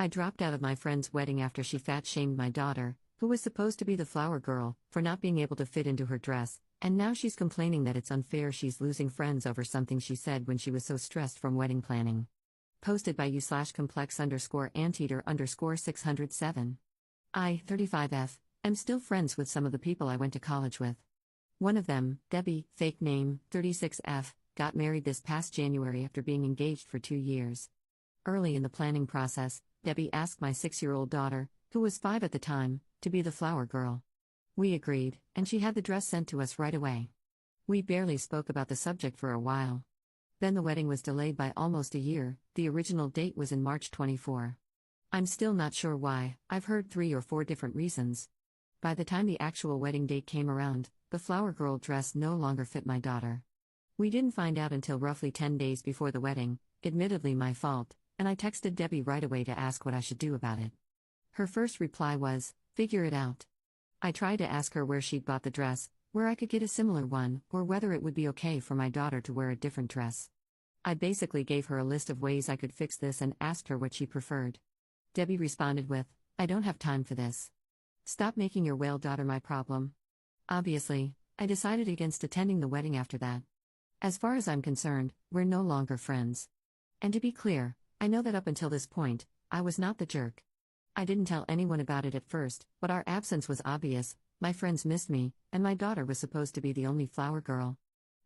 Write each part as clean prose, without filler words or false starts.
I dropped out of my friend's wedding after she fat shamed my daughter, who was supposed to be the flower girl, for not being able to fit into her dress, and now she's complaining that it's unfair she's losing friends over something she said when she was so stressed from wedding planning. Posted by u/complex_anteater_607. I, 35F, am still friends with some of the people I went to college with. One of them, Debbie, fake name, 36F, got married this past January after being engaged for 2 years. Early in the planning process, Debbie asked my 6-year-old daughter, who was 5 at the time, to be the flower girl. We agreed, and she had the dress sent to us right away. We barely spoke about the subject for a while. Then the wedding was delayed by almost a year. The original date was in March 24. I'm still not sure why. I've heard 3 or 4 different reasons. By the time the actual wedding date came around, the flower girl dress no longer fit my daughter. We didn't find out until roughly 10 days before the wedding, admittedly my fault, and I texted Debbie right away to ask what I should do about it. Her first reply was, "Figure it out." I tried to ask her where she'd bought the dress, where I could get a similar one, or whether it would be okay for my daughter to wear a different dress. I basically gave her a list of ways I could fix this and asked her what she preferred. Debbie responded with, "I don't have time for this. Stop making your whale daughter my problem." Obviously, I decided against attending the wedding after that. As far as I'm concerned, we're no longer friends. And to be clear, I know that up until this point, I was not the jerk. I didn't tell anyone about it at first, but our absence was obvious. My friends missed me, and my daughter was supposed to be the only flower girl.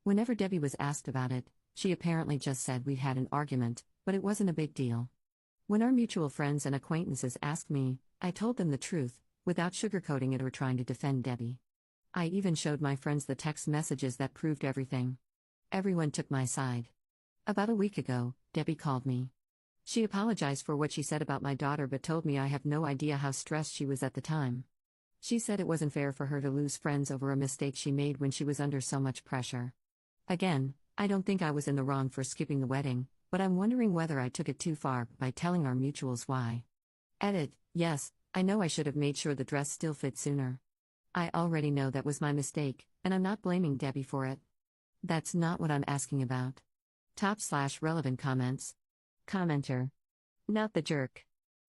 Whenever Debbie was asked about it, she apparently just said we'd had an argument, but it wasn't a big deal. When our mutual friends and acquaintances asked me, I told them the truth, without sugarcoating it or trying to defend Debbie. I even showed my friends the text messages that proved everything. Everyone took my side. About a week ago, Debbie called me. She apologized for what she said about my daughter but told me I have no idea how stressed she was at the time. She said it wasn't fair for her to lose friends over a mistake she made when she was under so much pressure. Again, I don't think I was in the wrong for skipping the wedding, but I'm wondering whether I took it too far by telling our mutuals why. Edit, yes, I know I should have made sure the dress still fit sooner. I already know that was my mistake, and I'm not blaming Debbie for it. That's not what I'm asking about. Top/relevant comments. Commenter. Not the jerk.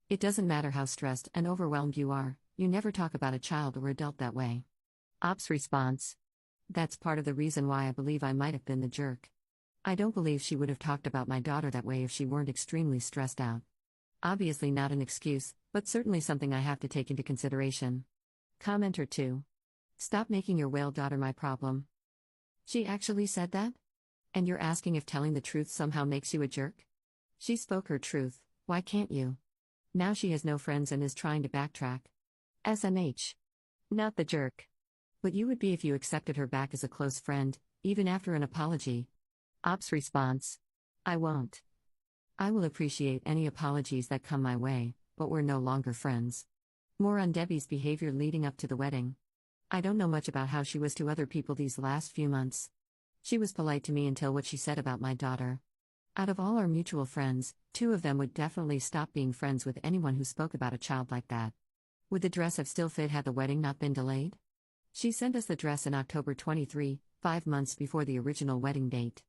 It doesn't matter how stressed and overwhelmed you are, you never talk about a child or adult that way. Ops response. That's part of the reason why I believe I might have been the jerk. I don't believe she would have talked about my daughter that way if she weren't extremely stressed out. Obviously not an excuse, but certainly something I have to take into consideration. Commenter 2. Stop making your whale daughter my problem. She actually said that? And you're asking if telling the truth somehow makes you a jerk? She spoke her truth, why can't you? Now she has no friends and is trying to backtrack. SMH. Not the jerk. But you would be if you accepted her back as a close friend, even after an apology. Ops response. I won't. I will appreciate any apologies that come my way, but we're no longer friends. More on Debbie's behavior leading up to the wedding. I don't know much about how she was to other people these last few months. She was polite to me until what she said about my daughter. Out of all our mutual friends, 2 of them would definitely stop being friends with anyone who spoke about a child like that. Would the dress have still fit had the wedding not been delayed? She sent us the dress in October 23, 5 months before the original wedding date.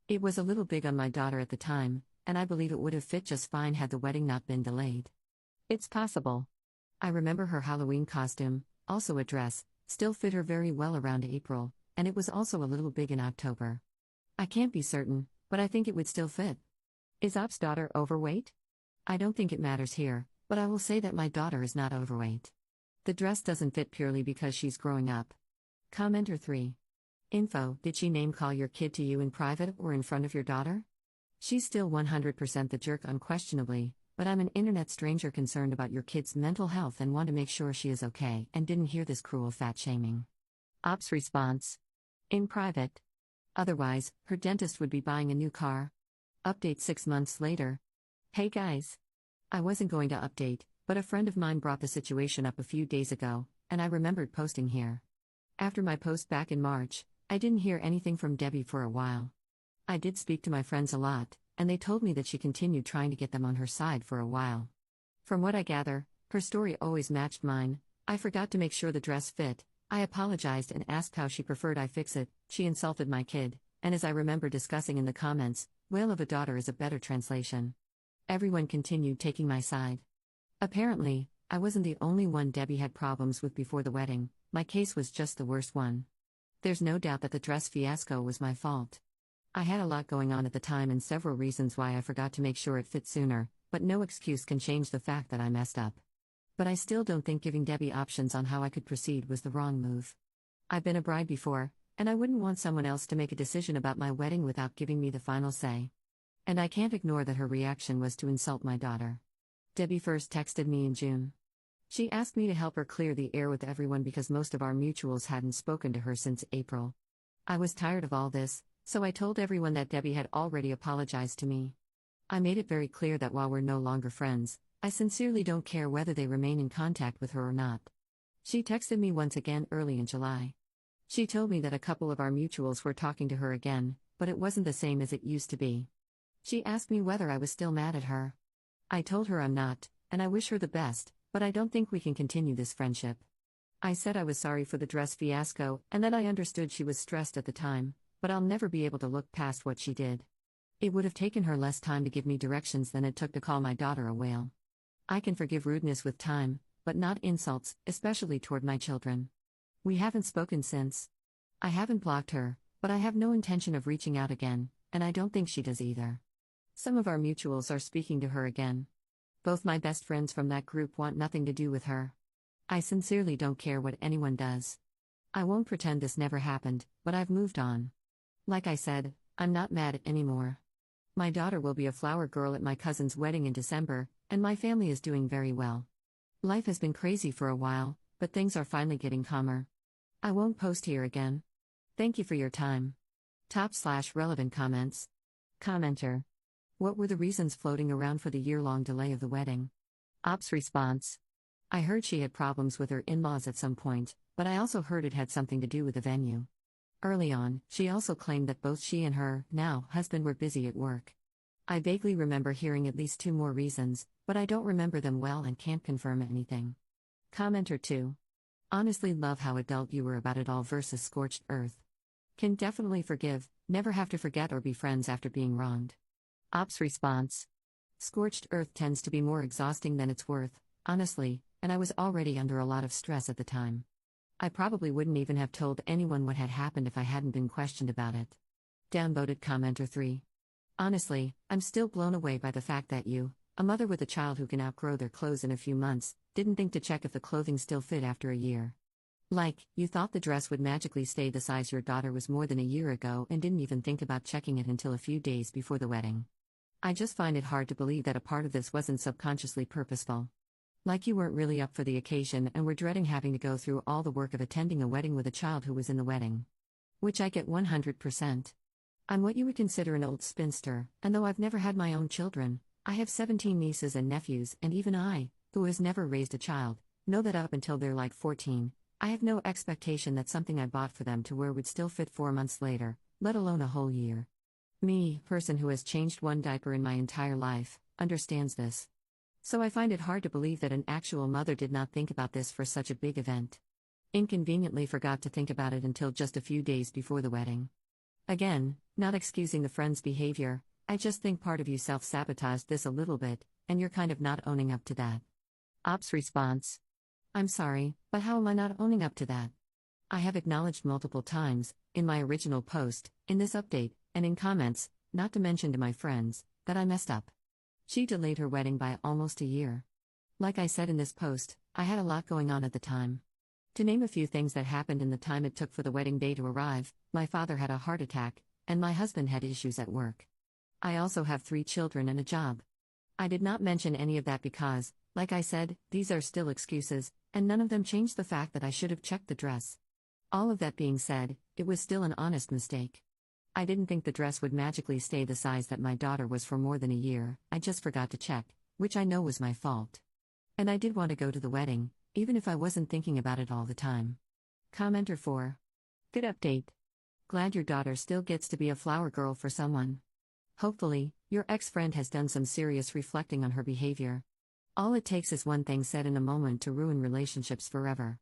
It was a little big on my daughter at the time, and I believe it would have fit just fine had the wedding not been delayed. It's possible. I remember her Halloween costume, also a dress, still fit her very well around April, and it was also a little big in October. I can't be certain, but I think it would still fit. Is Op's daughter overweight? I don't think it matters here, but I will say that my daughter is not overweight. The dress doesn't fit purely because she's growing up. Commenter 3. Info, did she name call your kid to you in private or in front of your daughter? She's still 100% the jerk unquestionably, but I'm an internet stranger concerned about your kid's mental health and want to make sure she is okay and didn't hear this cruel fat shaming. Ops response. In private. Otherwise, her dentist would be buying a new car. Update 6 months later. Hey guys. I wasn't going to update, but a friend of mine brought the situation up a few days ago, and I remembered posting here. After my post back in March, I didn't hear anything from Debbie for a while. I did speak to my friends a lot, and they told me that she continued trying to get them on her side for a while. From what I gather, her story always matched mine. I forgot to make sure the dress fit. I apologized and asked how she preferred I fix it. She insulted my kid, and as I remember discussing in the comments, whale of a daughter is a better translation. Everyone continued taking my side. Apparently, I wasn't the only one Debbie had problems with before the wedding, my case was just the worst one. There's no doubt that the dress fiasco was my fault. I had a lot going on at the time and several reasons why I forgot to make sure it fit sooner, but no excuse can change the fact that I messed up. But I still don't think giving Debbie options on how I could proceed was the wrong move. I've been a bride before, and I wouldn't want someone else to make a decision about my wedding without giving me the final say. And I can't ignore that her reaction was to insult my daughter. Debbie first texted me in June. She asked me to help her clear the air with everyone because most of our mutuals hadn't spoken to her since April. I was tired of all this, so I told everyone that Debbie had already apologized to me. I made it very clear that while we're no longer friends, I sincerely don't care whether they remain in contact with her or not. She texted me once again early in July. She told me that a couple of our mutuals were talking to her again, but it wasn't the same as it used to be. She asked me whether I was still mad at her. I told her I'm not, and I wish her the best, but I don't think we can continue this friendship. I said I was sorry for the dress fiasco and that I understood she was stressed at the time, but I'll never be able to look past what she did. It would have taken her less time to give me directions than it took to call my daughter a whale. I can forgive rudeness with time, but not insults, especially toward my children. We haven't spoken since. I haven't blocked her, but I have no intention of reaching out again, and I don't think she does either. Some of our mutuals are speaking to her again. Both my best friends from that group want nothing to do with her. I sincerely don't care what anyone does. I won't pretend this never happened, but I've moved on. Like I said, I'm not mad anymore. My daughter will be a flower girl at my cousin's wedding in December, and my family is doing very well. Life has been crazy for a while, but things are finally getting calmer. I won't post here again. Thank you for your time. Top/relevant comments. Commenter. What were the reasons floating around for the year-long delay of the wedding? Ops response. I heard she had problems with her in-laws at some point, but I also heard it had something to do with the venue. Early on, she also claimed that both she and her, now husband, were busy at work. I vaguely remember hearing at least 2 more reasons, but I don't remember them well and can't confirm anything. Commenter 2. Honestly love how adult you were about it all versus scorched earth. Can definitely forgive, never have to forget or be friends after being wronged. Ops response. Scorched earth tends to be more exhausting than it's worth, honestly, and I was already under a lot of stress at the time. I probably wouldn't even have told anyone what had happened if I hadn't been questioned about it. Downvoted commenter 3. Honestly, I'm still blown away by the fact that you, a mother with a child who can outgrow their clothes in a few months, didn't think to check if the clothing still fit after a year. Like, you thought the dress would magically stay the size your daughter was more than a year ago and didn't even think about checking it until a few days before the wedding. I just find it hard to believe that a part of this wasn't subconsciously purposeful. Like you weren't really up for the occasion and were dreading having to go through all the work of attending a wedding with a child who was in the wedding. Which I get 100%. I'm what you would consider an old spinster, and though I've never had my own children, I have 17 nieces and nephews, and even I, who has never raised a child, know that up until they're like 14, I have no expectation that something I bought for them to wear would still fit 4 months later, let alone a whole year. Me, person who has changed one diaper in my entire life, understands this. So I find it hard to believe that an actual mother did not think about this for such a big event. Inconveniently forgot to think about it until just a few days before the wedding. Again, not excusing the friend's behavior, I just think part of you self-sabotaged this a little bit, and you're kind of not owning up to that. Ops response. I'm sorry, but how am I not owning up to that? I have acknowledged multiple times, in my original post, in this update, and in comments, not to mention to my friends, that I messed up. She delayed her wedding by almost a year. Like I said in this post, I had a lot going on at the time. To name a few things that happened in the time it took for the wedding day to arrive, my father had a heart attack, and my husband had issues at work. I also have 3 children and a job. I did not mention any of that because, like I said, these are still excuses, and none of them changed the fact that I should have checked the dress. All of that being said, it was still an honest mistake. I didn't think the dress would magically stay the size that my daughter was for more than a year, I just forgot to check, which I know was my fault. And I did want to go to the wedding, even if I wasn't thinking about it all the time. Commenter 4. Good update. Glad your daughter still gets to be a flower girl for someone. Hopefully, your ex-friend has done some serious reflecting on her behavior. All it takes is one thing said in a moment to ruin relationships forever.